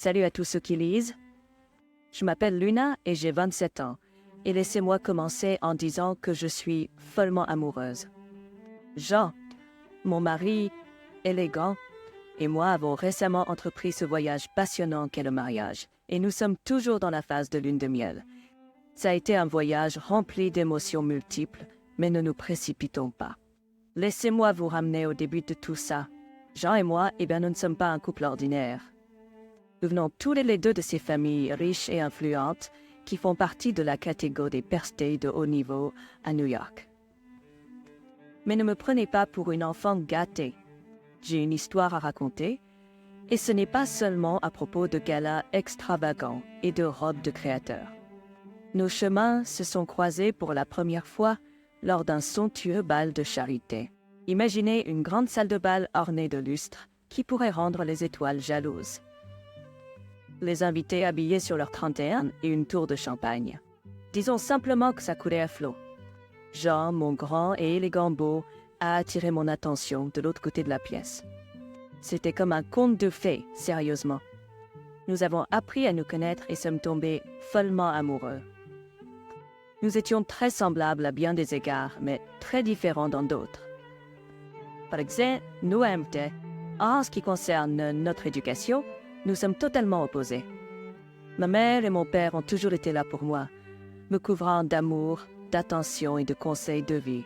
Salut à tous ceux qui lisent. Je m'appelle Luna et j'ai 27 ans. Et laissez-moi commencer en disant que je suis follement amoureuse. Jean, mon mari, élégant, et moi avons récemment entrepris ce voyage passionnant qu'est le mariage. Et nous sommes toujours dans la phase de lune de miel. Ça a été un voyage rempli d'émotions multiples, mais ne nous précipitons pas. Laissez-moi vous ramener au début de tout ça. Jean et moi, nous ne sommes pas un couple ordinaire. Nous venons tous les deux de ces familles riches et influentes qui font partie de la catégorie des personnalités de haut niveau à New York. Mais ne me prenez pas pour une enfant gâtée. J'ai une histoire à raconter, et ce n'est pas seulement à propos de galas extravagants et de robes de créateurs. Nos chemins se sont croisés pour la première fois lors d'un somptueux bal de charité. Imaginez une grande salle de bal ornée de lustres qui pourrait rendre les étoiles jalouses. Les invités habillés sur leur 31 et une tour de champagne. Disons simplement que ça coulait à flot. Jean, mon grand et élégant beau, a attiré mon attention de l'autre côté de la pièce. C'était comme un conte de fées, sérieusement. Nous avons appris à nous connaître et sommes tombés follement amoureux. Nous étions très semblables à bien des égards, mais très différents dans d'autres. Par exemple, nous aimons. En ce qui concerne notre éducation, nous sommes totalement opposés. Ma mère et mon père ont toujours été là pour moi, me couvrant d'amour, d'attention et de conseils de vie.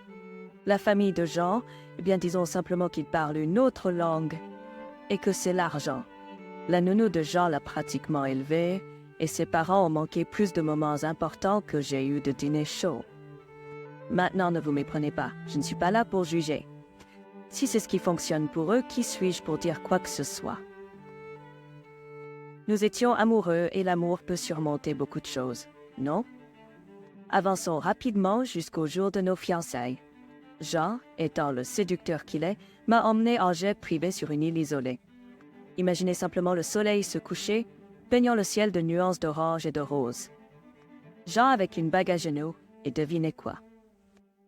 La famille de Jean, disons simplement qu'il parle une autre langue et que c'est l'argent. La nounou de Jean l'a pratiquement élevé et ses parents ont manqué plus de moments importants que j'ai eu de dîners chauds. Maintenant, ne vous méprenez pas, je ne suis pas là pour juger. Si c'est ce qui fonctionne pour eux, qui suis-je pour dire quoi que ce soit? Nous étions amoureux et l'amour peut surmonter beaucoup de choses, non? Avançons rapidement jusqu'au jour de nos fiançailles. Jean, étant le séducteur qu'il est, m'a emmené en jet privé sur une île isolée. Imaginez simplement le soleil se coucher, peignant le ciel de nuances d'orange et de rose. Jean avec une bague à genoux, et devinez quoi?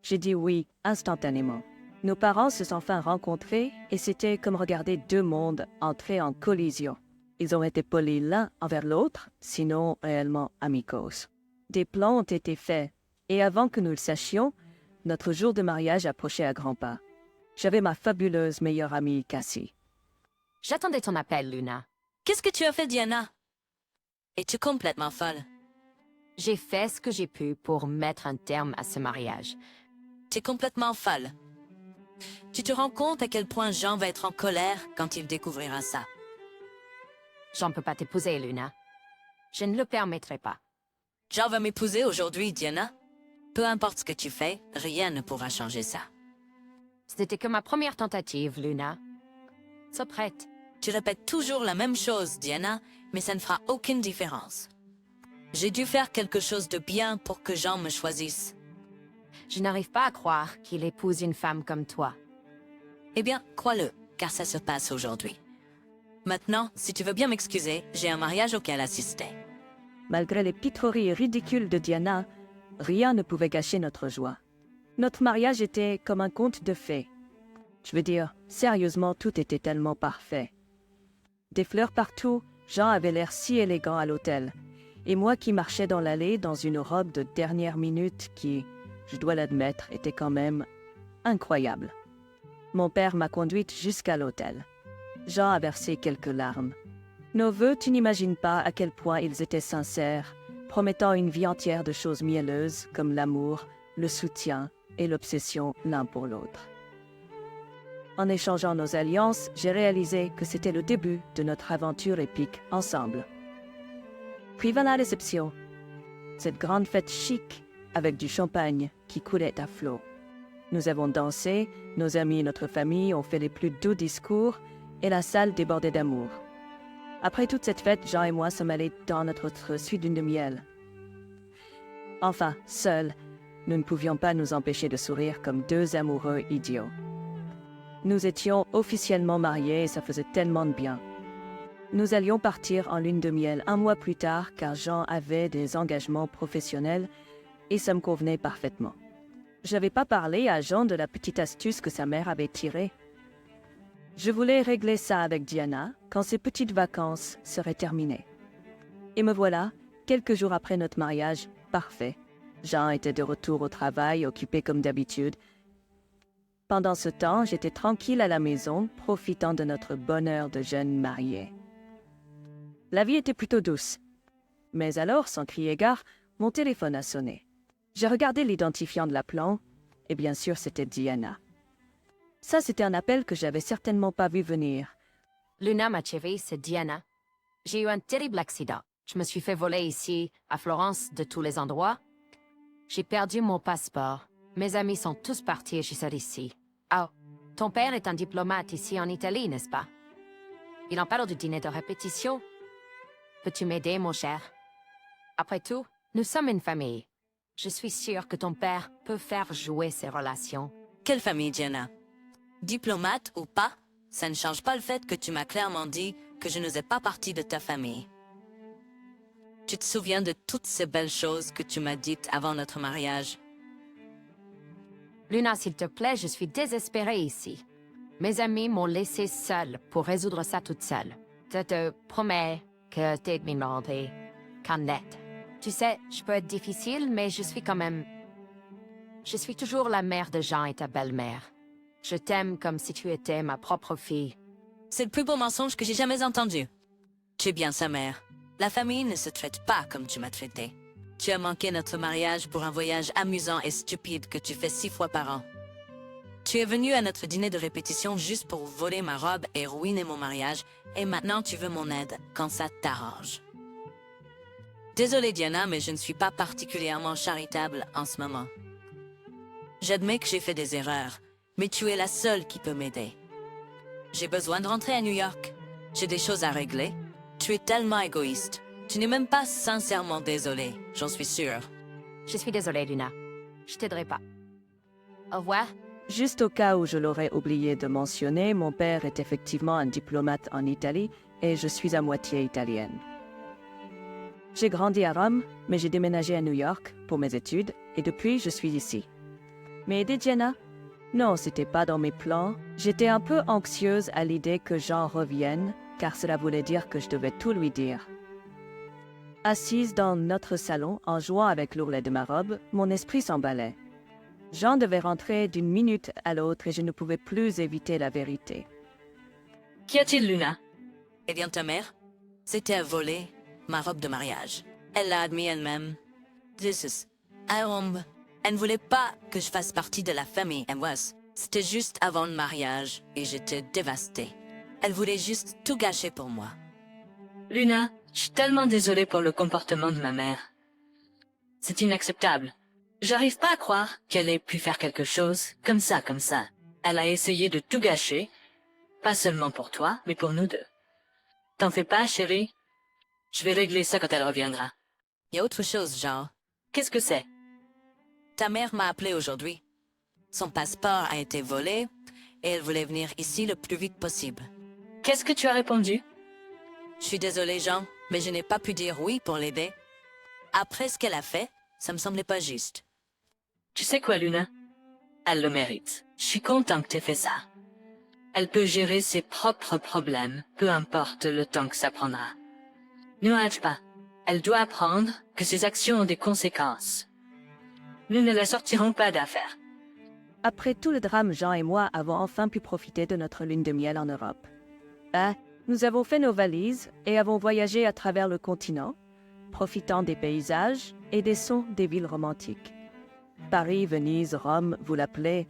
J'ai dit oui instantanément. Nos parents se sont enfin rencontrés et c'était comme regarder deux mondes entrer en collision. Ils ont été polis l'un envers l'autre, sinon réellement amicaux. Des plans ont été faits, et avant que nous le sachions, notre jour de mariage approchait à grands pas. J'avais ma fabuleuse meilleure amie, Cassie. J'attendais ton appel, Luna. Qu'est-ce que tu as fait, Diana? Es-tu complètement folle? J'ai fait ce que j'ai pu pour mettre un terme à ce mariage. Tu es complètement folle. Tu te rends compte à quel point Jean va être en colère quand il découvrira ça? Jean ne peut pas t'épouser, Luna. Je ne le permettrai pas. Jean va m'épouser aujourd'hui, Diana. Peu importe ce que tu fais, rien ne pourra changer ça. C'était que ma première tentative, Luna. Sois prête. Tu répètes toujours la même chose, Diana, mais ça ne fera aucune différence. J'ai dû faire quelque chose de bien pour que Jean me choisisse. Je n'arrive pas à croire qu'il épouse une femme comme toi. Eh bien, crois-le, car ça se passe aujourd'hui. Maintenant, si tu veux bien m'excuser, j'ai un mariage auquel assister. Malgré les pitreries ridicules de Diana, rien ne pouvait gâcher notre joie. Notre mariage était comme un conte de fées. Je veux dire, sérieusement, tout était tellement parfait. Des fleurs partout, Jean avait l'air si élégant à l'hôtel. Et moi qui marchais dans l'allée dans une robe de dernière minute qui, je dois l'admettre, était quand même incroyable. Mon père m'a conduite jusqu'à l'hôtel. Jean a versé quelques larmes. Nos vœux, tu n'imagines pas à quel point ils étaient sincères, promettant une vie entière de choses mielleuses comme l'amour, le soutien et l'obsession l'un pour l'autre. En échangeant nos alliances, j'ai réalisé que c'était le début de notre aventure épique ensemble. Puis vint la réception, cette grande fête chic avec du champagne qui coulait à flot. Nous avons dansé, nos amis et notre famille ont fait les plus doux discours et la salle débordait d'amour. Après toute cette fête, Jean et moi sommes allés dans notre suite d'une de miel. Enfin, seuls, nous ne pouvions pas nous empêcher de sourire comme deux amoureux idiots. Nous étions officiellement mariés et ça faisait tellement de bien. Nous allions partir en lune de miel un mois plus tard car Jean avait des engagements professionnels et ça me convenait parfaitement. Je n'avais pas parlé à Jean de la petite astuce que sa mère avait tirée. Je voulais régler ça avec Diana, quand ces petites vacances seraient terminées. Et me voilà, quelques jours après notre mariage, parfait. Jean était de retour au travail, occupé comme d'habitude. Pendant ce temps, j'étais tranquille à la maison, profitant de notre bonheur de jeunes mariés. La vie était plutôt douce. Mais alors, sans crier gare, mon téléphone a sonné. J'ai regardé l'identifiant de l'appelant, et bien sûr, c'était Diana. Ça, c'était un appel que j'avais certainement pas vu venir. Luna, ma chérie, c'est Diana. J'ai eu un terrible accident. Je me suis fait voler ici, à Florence, de tous les endroits. J'ai perdu mon passeport. Mes amis sont tous partis et je suis seule ici. Oh, ton père est un diplomate ici en Italie, n'est-ce pas? Il en parle du dîner de répétition. Peux-tu m'aider, mon cher? Après tout, nous sommes une famille. Je suis sûre que ton père peut faire jouer ses relations. Quelle famille, Diana? Diplomate ou pas, ça ne change pas le fait que tu m'as clairement dit que je ne faisais pas partie de ta famille. Tu te souviens de toutes ces belles choses que tu m'as dites avant notre mariage? Luna, s'il te plaît, je suis désespérée ici. Mes amis m'ont laissée seule pour résoudre ça toute seule. Je te promets que t'es mignonne et canette. Tu sais, je peux être difficile, mais je suis quand même... Je suis toujours la mère de Jean et ta belle-mère. Je t'aime comme si tu étais ma propre fille. C'est le plus beau mensonge que j'ai jamais entendu. Tu es bien sa mère. La famille ne se traite pas comme tu m'as traité. Tu as manqué notre mariage pour un voyage amusant et stupide que tu fais 6 fois par an. Tu es venu à notre dîner de répétition juste pour voler ma robe et ruiner mon mariage, et maintenant tu veux mon aide quand ça t'arrange. Désolée Diana, mais je ne suis pas particulièrement charitable en ce moment. J'admets que j'ai fait des erreurs, mais tu es la seule qui peut m'aider. J'ai besoin de rentrer à New York. J'ai des choses à régler. Tu es tellement égoïste. Tu n'es même pas sincèrement désolée, j'en suis sûre. Je suis désolée, Luna. Je t'aiderai pas. Au revoir. Juste au cas où je l'aurais oublié de mentionner, mon père est effectivement un diplomate en Italie et je suis à moitié italienne. J'ai grandi à Rome, mais j'ai déménagé à New York pour mes études et depuis je suis ici. Mais aider Diana? Non, c'était pas dans mes plans. J'étais un peu anxieuse à l'idée que Jean revienne, car cela voulait dire que je devais tout lui dire. Assise dans notre salon, en jouant avec l'ourlet de ma robe, mon esprit s'emballait. Jean devait rentrer d'une minute à l'autre et je ne pouvais plus éviter la vérité. Qu'y a-t-il, Luna? Eh bien ta mère, c'était à voler ma robe de mariage. Elle l'a admis elle-même. This is Rome. Elle ne voulait pas que je fasse partie de la famille Amoureuse. C'était juste avant le mariage et j'étais dévastée. Elle voulait juste tout gâcher pour moi. Luna, je suis tellement désolée pour le comportement de ma mère. C'est inacceptable. J'arrive pas à croire qu'elle ait pu faire quelque chose comme ça. Elle a essayé de tout gâcher, pas seulement pour toi, mais pour nous deux. T'en fais pas, chérie? Je vais régler ça quand elle reviendra. Il y a autre chose, genre. Qu'est-ce que c'est? Ta mère m'a appelé aujourd'hui. Son passeport a été volé et elle voulait venir ici le plus vite possible. Qu'est-ce que tu as répondu? Je suis désolée, Jean, mais je n'ai pas pu dire oui pour l'aider. Après ce qu'elle a fait, ça me semblait pas juste. Tu sais quoi, Luna? Elle le mérite. Je suis content que t'aies fait ça. Elle peut gérer ses propres problèmes, peu importe le temps que ça prendra. Ne hâte pas. Elle doit apprendre que ses actions ont des conséquences. Nous ne la sortirons pas d'affaire. Après tout le drame, Jean et moi avons enfin pu profiter de notre lune de miel en Europe. Nous avons fait nos valises et avons voyagé à travers le continent, profitant des paysages et des sons des villes romantiques. Paris, Venise, Rome, vous l'appelez,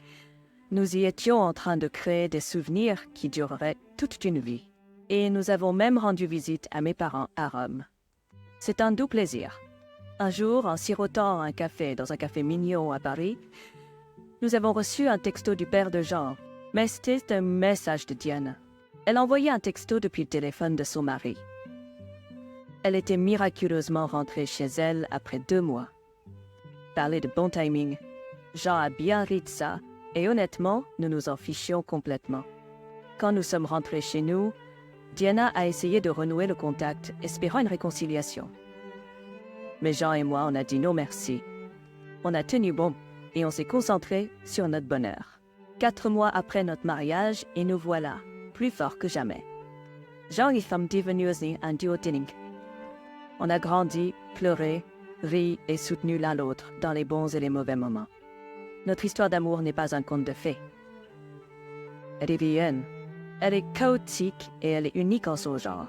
nous y étions en train de créer des souvenirs qui dureraient toute une vie. Et nous avons même rendu visite à mes parents à Rome. C'est un doux plaisir. Un jour, en sirotant un café dans un café mignon à Paris, nous avons reçu un texto du père de Jean, mais c'était un message de Diana. Elle envoyait un texto depuis le téléphone de son mari. Elle était miraculeusement rentrée chez elle après 2 mois. Parler de bon timing. Jean a bien ri de ça, et honnêtement, nous nous en fichions complètement. Quand nous sommes rentrés chez nous, Diana a essayé de renouer le contact, espérant une réconciliation. Mais Jean et moi, on a dit non merci. On a tenu bon, et on s'est concentré sur notre bonheur. 4 mois après notre mariage, et nous voilà, plus forts que jamais. Jean et femme devenus un duo d'unique. On a grandi, pleuré, ri et soutenu l'un l'autre dans les bons et les mauvais moments. Notre histoire d'amour n'est pas un conte de fées. Elle est vienne, elle est chaotique et elle est unique en son genre.